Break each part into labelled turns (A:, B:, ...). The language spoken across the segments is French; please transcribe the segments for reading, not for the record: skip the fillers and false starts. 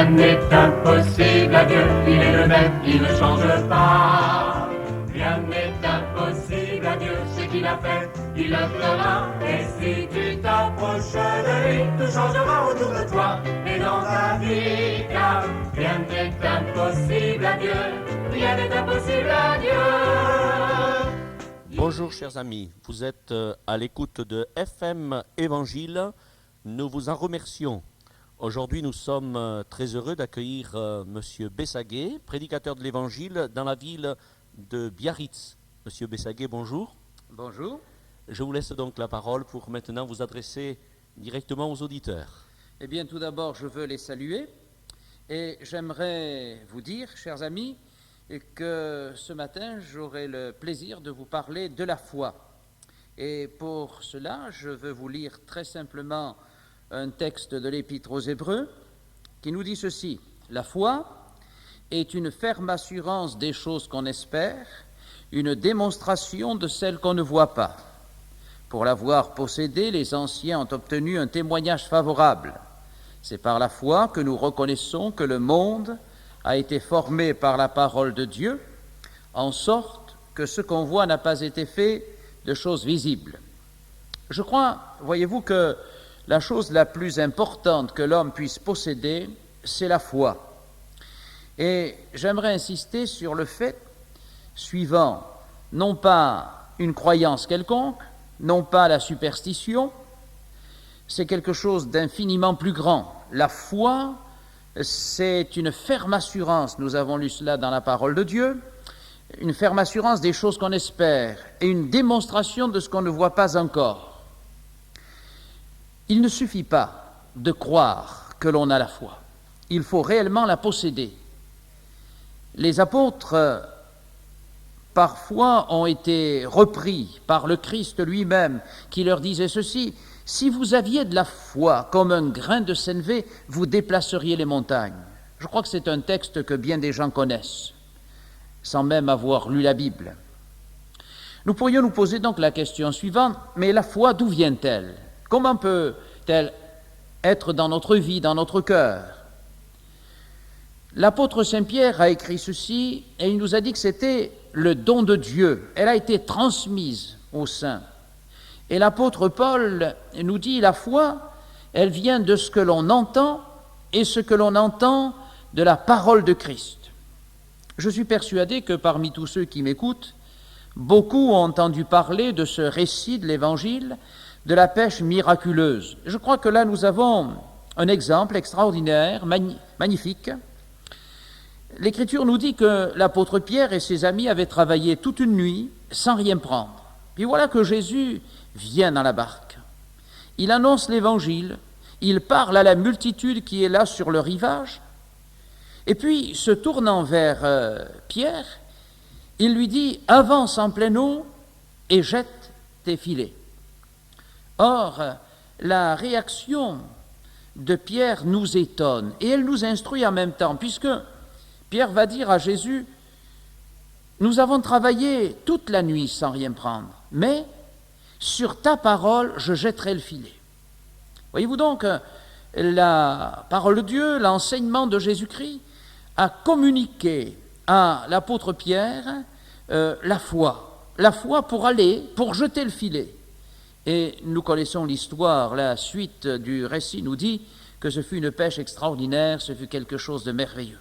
A: Rien n'est impossible à Dieu, il est le même, il ne change pas. Rien n'est impossible à Dieu, ce qu'il a fait, il le fera. Et si tu t'approches de lui, tout changera autour de toi et dans ta vie. Car rien n'est impossible à Dieu, rien n'est impossible à Dieu.
B: Bonjour chers amis, vous êtes à l'écoute de FM Évangile, nous vous en remercions. Aujourd'hui nous sommes très heureux d'accueillir Monsieur Bessaguet, prédicateur de l'Évangile dans la ville de Biarritz. Monsieur Bessaguet, bonjour.
C: Bonjour.
B: Je vous laisse donc la parole pour maintenant vous adresser directement aux auditeurs.
C: Eh bien tout d'abord je veux les saluer et j'aimerais vous dire, chers amis, que ce matin, j'aurai le plaisir de vous parler de la foi. Et pour cela, je veux vous lire très simplement un texte de l'Épître aux Hébreux qui nous dit ceci. La foi est une ferme assurance des choses qu'on espère, une démonstration de celles qu'on ne voit pas. Pour l'avoir possédée, les anciens ont obtenu un témoignage favorable. C'est par la foi que nous reconnaissons que le monde a été formé par la parole de Dieu, en sorte que ce qu'on voit n'a pas été fait de choses visibles. Je crois, voyez-vous, que la chose la plus importante que l'homme puisse posséder, c'est la foi. Et j'aimerais insister sur le fait suivant, non pas une croyance quelconque, non pas la superstition, c'est quelque chose d'infiniment plus grand. La foi, c'est une ferme assurance, nous avons lu cela dans la parole de Dieu, une ferme assurance des choses qu'on espère et une démonstration de ce qu'on ne voit pas encore. Il ne suffit pas de croire que l'on a la foi, il faut réellement la posséder. Les apôtres, parfois, ont été repris par le Christ lui-même qui leur disait ceci: si vous aviez de la foi comme un grain de sénévé, vous déplaceriez les montagnes. Je crois que c'est un texte que bien des gens connaissent, sans même avoir lu la Bible. Nous pourrions nous poser donc la question suivante, mais la foi, d'où vient-elle? Comment peut-elle être dans notre vie, dans notre cœur? L'apôtre Saint-Pierre a écrit ceci, et il nous a dit que c'était le don de Dieu. Elle a été transmise aux saints. Et l'apôtre Paul nous dit, la foi, elle vient de ce que l'on entend, et ce que l'on entend de la parole de Christ. Je suis persuadé que parmi tous ceux qui m'écoutent, beaucoup ont entendu parler de ce récit de l'Évangile, de la pêche miraculeuse. Je crois que là, nous avons un exemple extraordinaire, magnifique. L'Écriture nous dit que l'apôtre Pierre et ses amis avaient travaillé toute une nuit sans rien prendre. Puis voilà que Jésus vient dans la barque. Il annonce l'Évangile, il parle à la multitude qui est là sur le rivage, et puis, se tournant vers Pierre, il lui dit « Avance en pleine eau et jette tes filets ». Or, la réaction de Pierre nous étonne, et elle nous instruit en même temps, puisque Pierre va dire à Jésus « Nous avons travaillé toute la nuit sans rien prendre, mais sur ta parole, je jetterai le filet. » Voyez-vous donc, la parole de Dieu, l'enseignement de Jésus-Christ, a communiqué à l'apôtre Pierre la foi pour jeter le filet. Et nous connaissons l'histoire, la suite du récit nous dit que ce fut une pêche extraordinaire, ce fut quelque chose de merveilleux.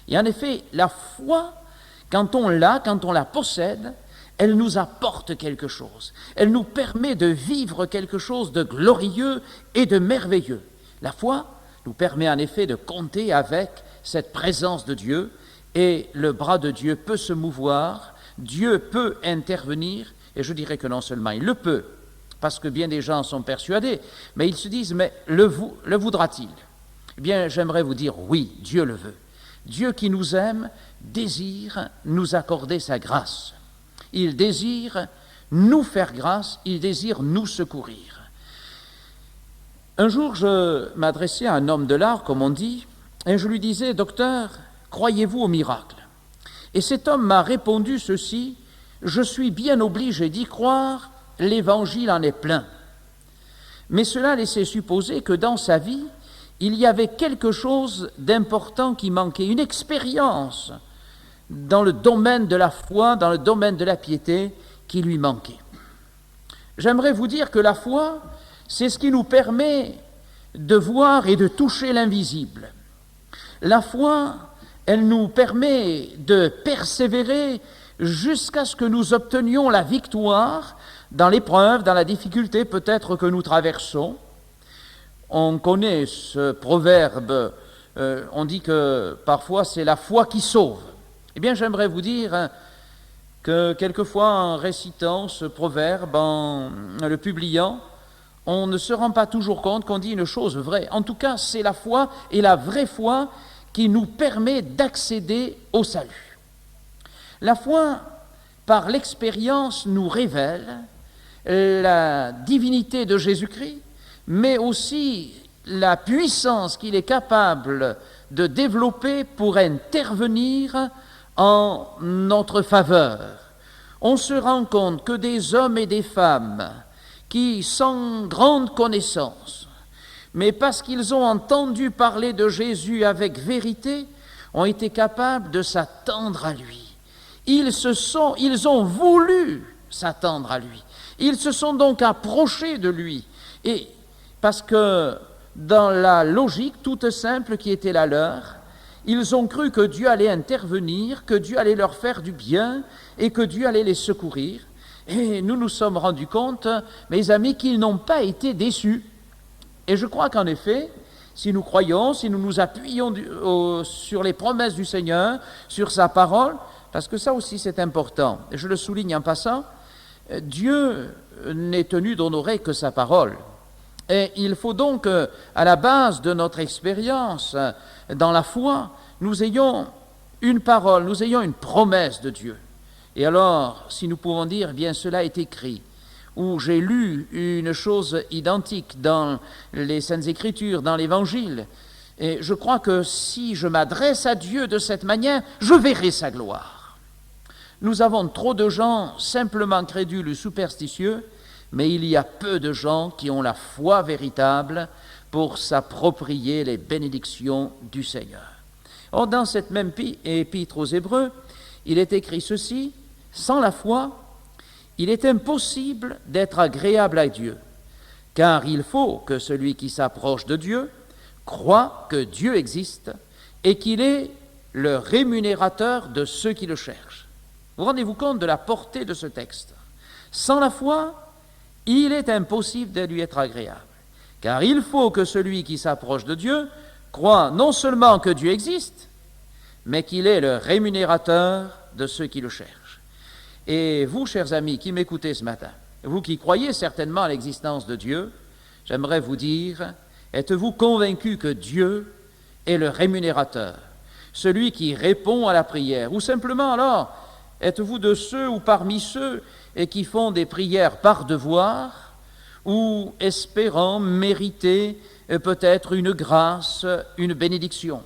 C: Et en effet, la foi, quand on la possède, elle nous apporte quelque chose. Elle nous permet de vivre quelque chose de glorieux et de merveilleux. La foi nous permet en effet de compter avec cette présence de Dieu, et le bras de Dieu peut se mouvoir, Dieu peut intervenir, et je dirais que non seulement il le peut, parce que bien des gens sont persuadés, mais ils se disent, mais le voudra-t-il? Eh bien, j'aimerais vous dire, oui, Dieu le veut. Dieu qui nous aime désire nous accorder sa grâce. Il désire nous faire grâce, il désire nous secourir. Un jour, je m'adressais à un homme de l'art, comme on dit, et je lui disais, « Docteur, croyez-vous au miracle ?» Et cet homme m'a répondu ceci, « Je suis bien obligé d'y croire, l'Évangile en est plein. » Mais cela laissait supposer que dans sa vie, il y avait quelque chose d'important qui manquait, une expérience dans le domaine de la foi, dans le domaine de la piété qui lui manquait. J'aimerais vous dire que la foi, c'est ce qui nous permet de voir et de toucher l'invisible. La foi, elle nous permet de persévérer jusqu'à ce que nous obtenions la victoire dans l'épreuve, dans la difficulté peut-être que nous traversons. On connaît ce proverbe, on dit que parfois c'est la foi qui sauve. Eh bien, j'aimerais vous dire que quelquefois, en récitant ce proverbe, en le publiant, on ne se rend pas toujours compte qu'on dit une chose vraie. En tout cas, c'est la foi et la vraie foi qui nous permet d'accéder au salut. La foi, par l'expérience, nous révèle la divinité de Jésus-Christ, mais aussi la puissance qu'il est capable de développer pour intervenir en notre faveur. On se rend compte que des hommes et des femmes qui, sans grande connaissance, mais parce qu'ils ont entendu parler de Jésus avec vérité, ont été capables de s'attendre à lui. Ils ont voulu s'attendre à lui. Ils se sont donc approchés de lui. Et parce que dans la logique toute simple qui était la leur, ils ont cru que Dieu allait intervenir, que Dieu allait leur faire du bien et que Dieu allait les secourir. Et nous nous sommes rendus compte, mes amis, qu'ils n'ont pas été déçus. Et je crois qu'en effet, si nous croyons, si nous nous appuyons sur les promesses du Seigneur, sur sa parole, parce que ça aussi c'est important, et je le souligne en passant, Dieu n'est tenu d'honorer que sa parole. Et il faut donc, à la base de notre expérience dans la foi, nous ayons une parole, nous ayons une promesse de Dieu. Et alors, si nous pouvons dire, eh bien cela est écrit, ou j'ai lu une chose identique dans les Saintes Écritures, dans l'Évangile, et je crois que si je m'adresse à Dieu de cette manière, je verrai sa gloire. Nous avons trop de gens simplement crédules ou superstitieux, mais il y a peu de gens qui ont la foi véritable pour s'approprier les bénédictions du Seigneur. Or, dans cette même épître aux Hébreux, il est écrit ceci, « Sans la foi, il est impossible d'être agréable à Dieu, car il faut que celui qui s'approche de Dieu croit que Dieu existe et qu'il est le rémunérateur de ceux qui le cherchent. » Vous rendez-vous compte de la portée de ce texte? Sans la foi, il est impossible de lui être agréable, car il faut que celui qui s'approche de Dieu croit non seulement que Dieu existe, mais qu'il est le rémunérateur de ceux qui le cherchent. Et vous, chers amis, qui m'écoutez ce matin, vous qui croyez certainement à l'existence de Dieu, j'aimerais vous dire, êtes-vous convaincus que Dieu est le rémunérateur, celui qui répond à la prière, ou simplement alors, êtes-vous de ceux ou parmi ceux qui font des prières par devoir ou espérant mériter peut-être une grâce, une bénédiction?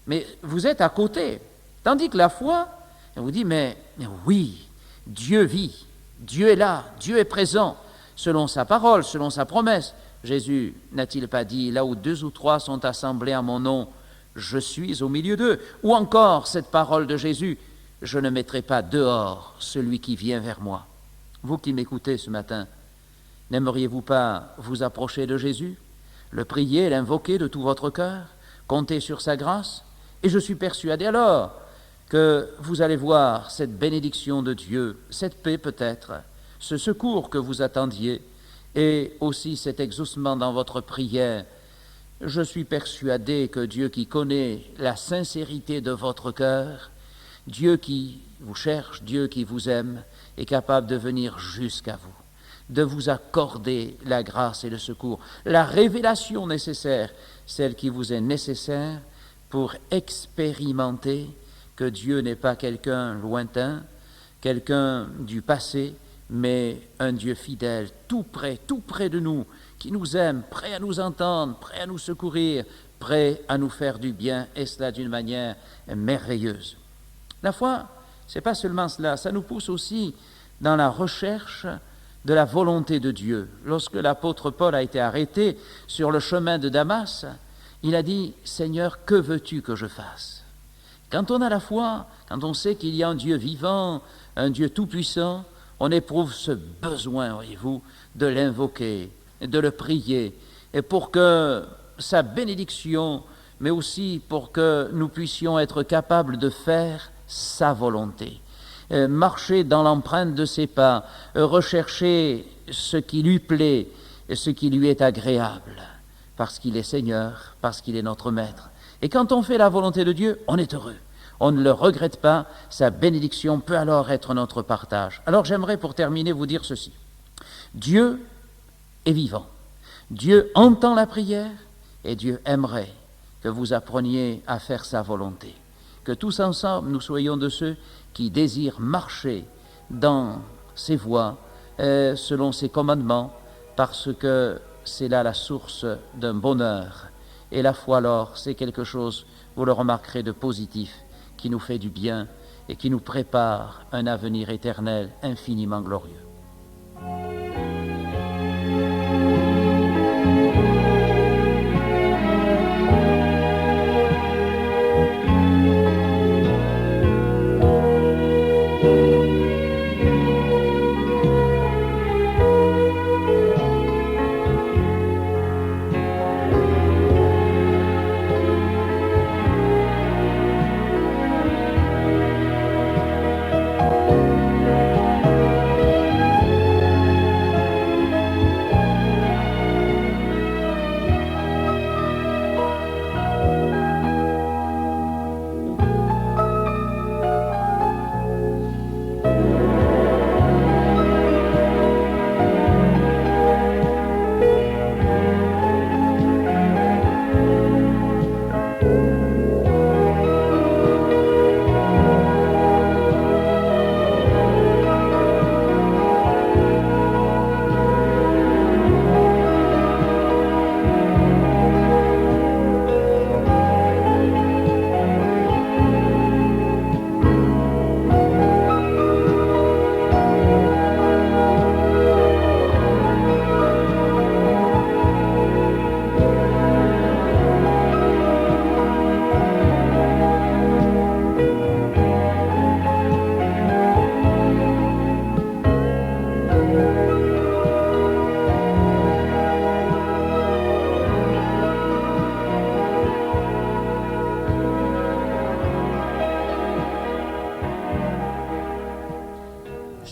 C: Mais vous êtes à côté. Tandis que la foi, on vous dit, mais oui, Dieu vit, Dieu est là, Dieu est présent, selon sa parole, selon sa promesse. Jésus n'a-t-il pas dit, là où 2 ou 3 sont assemblés en mon nom, je suis au milieu d'eux? Ou encore cette parole de Jésus, je ne mettrai pas dehors celui qui vient vers moi. Vous qui m'écoutez ce matin, n'aimeriez-vous pas vous approcher de Jésus, le prier, l'invoquer de tout votre cœur, compter sur sa grâce? Et je suis persuadé alors que vous allez voir cette bénédiction de Dieu, cette paix peut-être, ce secours que vous attendiez, et aussi cet exaucement dans votre prière. Je suis persuadé que Dieu qui connaît la sincérité de votre cœur, Dieu qui vous cherche, Dieu qui vous aime, est capable de venir jusqu'à vous, de vous accorder la grâce et le secours, la révélation nécessaire, celle qui vous est nécessaire pour expérimenter que Dieu n'est pas quelqu'un lointain, quelqu'un du passé, mais un Dieu fidèle, tout près de nous, qui nous aime, prêt à nous entendre, prêt à nous secourir, prêt à nous faire du bien, et cela d'une manière merveilleuse. La foi, ce n'est pas seulement cela, ça nous pousse aussi dans la recherche de la volonté de Dieu. Lorsque l'apôtre Paul a été arrêté sur le chemin de Damas, Il a dit, Seigneur, que veux-tu que je fasse? Quand on a la foi, quand on sait qu'il y a un Dieu vivant, un Dieu tout-puissant, on éprouve ce besoin, voyez-vous, de l'invoquer, de le prier, et pour que sa bénédiction, mais aussi pour que nous puissions être capables de faire sa volonté, marcher dans l'empreinte de ses pas, rechercher ce qui lui plaît et ce qui lui est agréable, parce qu'il est Seigneur, parce qu'il est notre Maître. Et quand on fait la volonté de Dieu, on est heureux. On ne le regrette pas, sa bénédiction peut alors être notre partage. Alors j'aimerais pour terminer vous dire ceci. Dieu est vivant. Dieu entend la prière et Dieu aimerait que vous appreniez à faire sa volonté. Que tous ensemble nous soyons de ceux qui désirent marcher dans ses voies, selon ses commandements, parce que c'est là la source d'un bonheur. Et la foi alors, c'est quelque chose, vous le remarquerez, de positif, qui nous fait du bien et qui nous prépare un avenir éternel infiniment glorieux.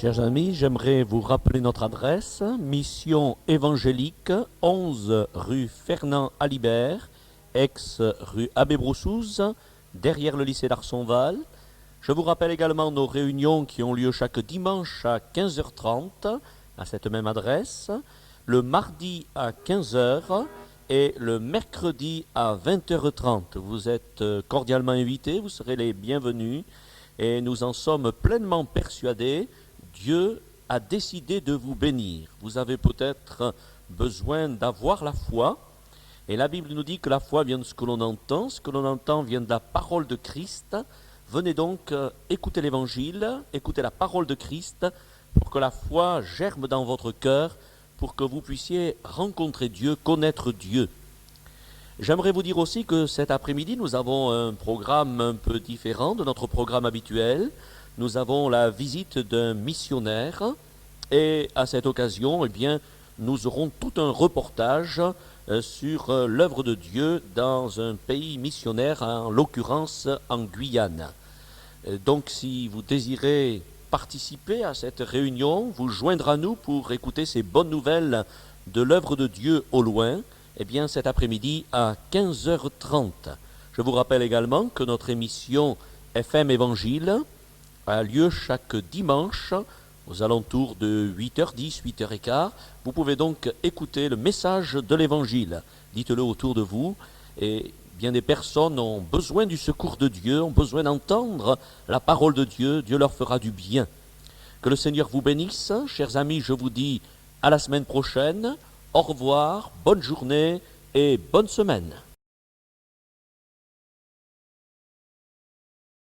B: Chers amis, j'aimerais vous rappeler notre adresse, Mission évangélique, 11 rue Fernand Alibert, ex-rue Abbé Broussouze, derrière le lycée d'Arsonval. Je vous rappelle également nos réunions qui ont lieu chaque dimanche à 15h30, à cette même adresse, le mardi à 15h et le mercredi à 20h30. Vous êtes cordialement invités, vous serez les bienvenus et nous en sommes pleinement persuadés. Dieu a décidé de vous bénir. Vous avez peut-être besoin d'avoir la foi. Et la Bible nous dit que la foi vient de ce que l'on entend. Ce que l'on entend vient de la parole de Christ. Venez donc écouter l'Évangile, écouter la parole de Christ pour que la foi germe dans votre cœur, pour que vous puissiez rencontrer Dieu, connaître Dieu. J'aimerais vous dire aussi que cet après-midi, nous avons un programme un peu différent de notre programme habituel. Nous avons la visite d'un missionnaire et à cette occasion, eh bien, nous aurons tout un reportage sur l'œuvre de Dieu dans un pays missionnaire, en l'occurrence en Guyane. Donc si vous désirez participer à cette réunion, vous joindre à nous pour écouter ces bonnes nouvelles de l'œuvre de Dieu au loin, eh bien cet après-midi à 15h30. Je vous rappelle également que notre émission FM Évangile a lieu chaque dimanche aux alentours de 8h10, 8h15. Vous pouvez donc écouter le message de l'Évangile. Dites-le autour de vous. Et bien des personnes ont besoin du secours de Dieu, ont besoin d'entendre la parole de Dieu. Dieu leur fera du bien. Que le Seigneur vous bénisse. Chers amis, je vous dis à la semaine prochaine. Au revoir, bonne journée et bonne semaine.